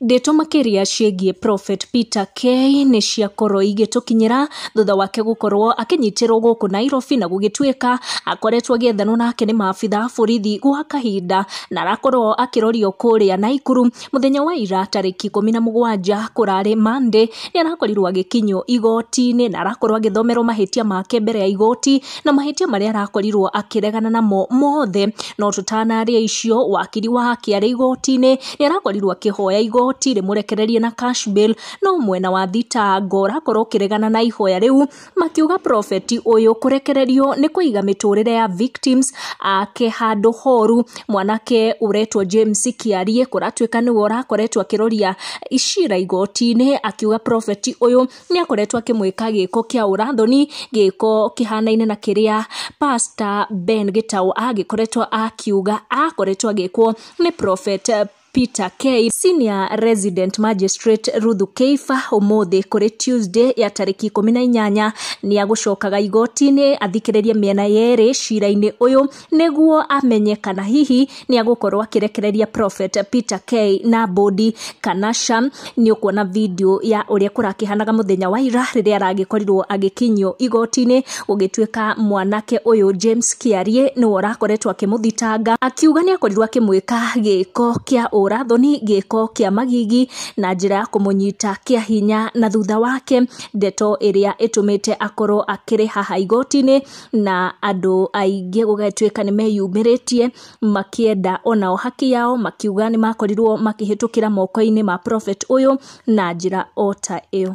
Ndeto makiria ciĩgiĩ Prophet Peter K nĩ ciakorwo igĩtũkinyĩra thutha wake gũkorwo akĩnyitirwo gũkũ Nairobi na gũgĩtuĩka akoretwo agĩethanwo nake nĩ maabitha borithi gwa kahinda na arakorwo akĩrorio kũrĩa Naikuru mũthenya wa ira tarĩki 17 kũrarĩ Monday. Nĩ arakorirwo agĩkinywo igoti-inĩ na arakorwo agĩthomerwo mahĩtia make mbere ya igoti na mahĩtia marĩa arakorirwo akĩregana namo mothe, no tũtanarĩa icio wakiri wake arĩ igoti-inĩ nĩ arakorirwo akĩhoya igoti rĩmũrekererie na cash bail, no mwena wa thitango ũrakorwo ũkĩregana na ihoya rĩu makiuga Prophet ũyũ kũrekererio nĩ kũiga mĩtũrĩre ya victims ake handũ horu. Mwanake ũretwo James Kiarie kũratuĩka nĩwe ũrakoretwo akĩroria icira igoti-inĩ akiuga Prophet ũyũ nĩ akoretwo akĩmwĩka gĩko kĩa ũrathoni, gĩko kĩhanaine na kĩrĩa Pastor Ben Gitau agĩkoretwo akiuga akoretwo agĩkwo nĩ Prophet Peter K. Senior Resident Magistrate Ruthu Keifa ũmũthĩ kũrĩ Tuesday ya tarĩki 18 nĩ agũcokaga igoti-inĩ athikĩrĩrie mĩena yerĩ cira-inĩ ũyũ nĩguo amenye kana hihi nĩ agũkorwo akĩrekereria Prophet Peter K na bodi kanasha. Nĩ ũkuona video ya ũrĩa kũrakĩhanaga mũthenya wa ira rĩrĩa aragĩkorirwo agĩkinyio igoti-inĩ gũgĩtuĩka mwanake ũyũ James Kiarie nĩwe ũrakoretwo akĩmũthitanga akiuga nĩ akorirwo akĩmwĩka gĩko kĩa ũrathoni, gĩko kĩa magigi na njĩra ya kũmũnyita kĩa hinya, na thutha wake ndeto ĩrĩa ĩtũmĩte akorwo akĩrĩ haha igoti-inĩ na andũ aingĩ gũgatuĩka nĩ meyumĩrĩtie makĩenda onao haki yao, makiuga nĩ makorirwo makĩhĩtũkĩra moko-inĩ ma Prophet ũyũ na njĩra o ta ĩyo.